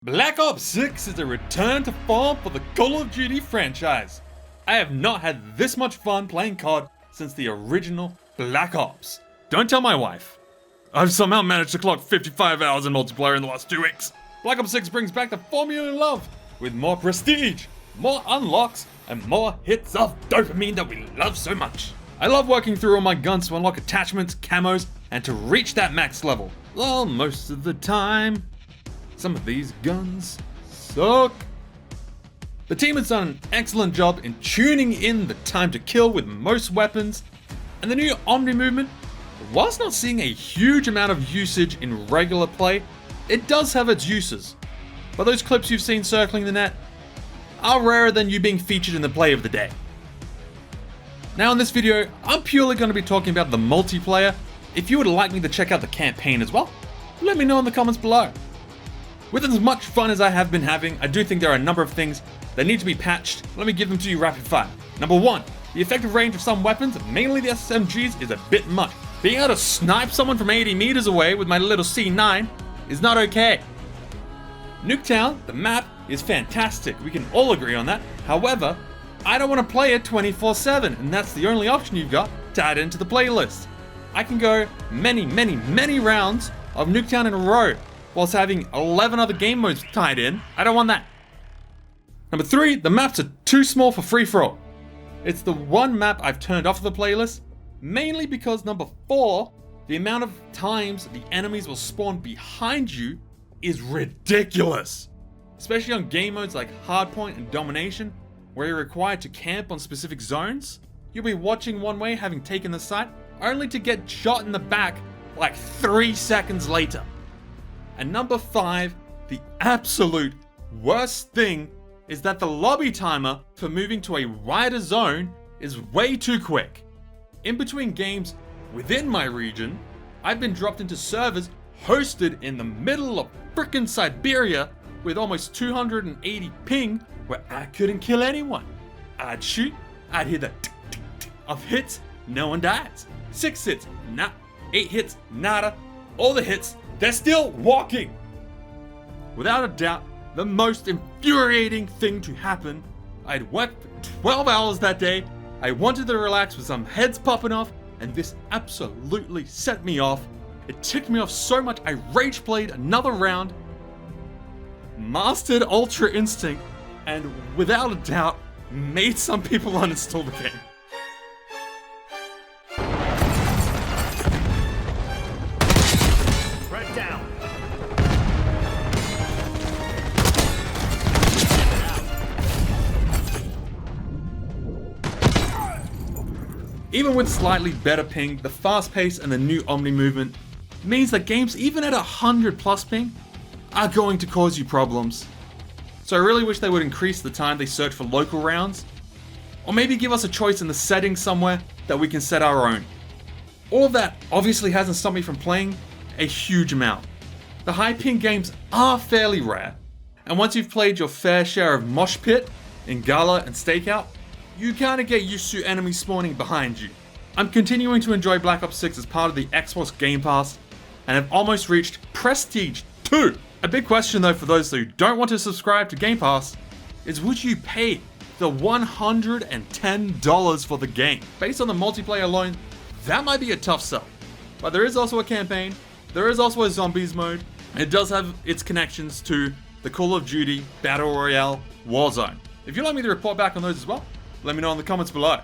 Black Ops 6 is a return to form for the Call of Duty franchise. I have not had this much fun playing COD since the original Black Ops. Don't tell my wife. I've somehow managed to clock 55 hours in multiplayer in the last 2 weeks. Black Ops 6 brings back the formula we love, with more prestige, more unlocks, and more hits of dopamine that we love so much. I love working through all my guns to unlock attachments, camos, and to reach that max level. Well, most of the time, some of these guns suck. The team has done an excellent job in tuning in the time to kill with most weapons, and the new Omni movement, whilst not seeing a huge amount of usage in regular play, it does have its uses. But those clips you've seen circling the net are rarer than you being featured in the play of the day. Now in this video, I'm purely going to be talking about the multiplayer. If you would like me to check out the campaign as well, let me know in the comments below. With as much fun as I have been having, I do think there are a number of things that need to be patched. Let me give them to you rapid fire. Number 1, the effective range of some weapons, mainly the SMGs, is a bit much. Being able to snipe someone from 80 meters away with my little C9 is not okay. Nuketown, the map, is fantastic. We can all agree on that. However, I don't want to play it 24/7, and that's the only option you've got to add into the playlist. I can go many rounds of Nuketown in a row, whilst having 11 other game modes tied in. I don't want that. Number 3, the maps are too small for free-for-all. It's the one map I've turned off the playlist, mainly because number 4, the amount of times the enemies will spawn behind you is ridiculous. Especially on game modes like Hardpoint and Domination, where you're required to camp on specific zones. You'll be watching one way having taken the site, only to get shot in the back like 3 seconds later. And number 5, the absolute worst thing is that the lobby timer for moving to a wider zone is way too quick. In between games within my region, I've been dropped into servers hosted in the middle of frickin' Siberia with almost 280 ping where I couldn't kill anyone. I'd shoot, I'd hear the tick tick tick of hits, no one dies. 6 hits, nah. 8 hits, nada. All the hits, they're still walking. Without a doubt, the most infuriating thing to happen. I'd worked for 12 hours that day. I wanted to relax with some heads popping off, and this absolutely set me off. It ticked me off so much I rage played another round, mastered Ultra Instinct, and without a doubt, made some people uninstall the game. Right down. Even with slightly better ping, the fast pace and the new Omni movement means that games even at 100+ ping are going to cause you problems. So I really wish they would increase the time they search for local rounds, or maybe give us a choice in the settings somewhere that we can set our own. All of that obviously hasn't stopped me from playing a huge amount. The high ping games are fairly rare, and once you've played your fair share of Mosh Pit, Ingala, and Stakeout, you kinda get used to enemies spawning behind you. I'm continuing to enjoy Black Ops 6 as part of the Xbox Game Pass, and have almost reached Prestige 2. A big question though for those who don't want to subscribe to Game Pass is, would you pay the $110 for the game? Based on the multiplayer alone, that might be a tough sell. But there is also a campaign, there is also a zombies mode, and it does have its connections to the Call of Duty Battle Royale Warzone. If you'd like me to report back on those as well, let me know in the comments below.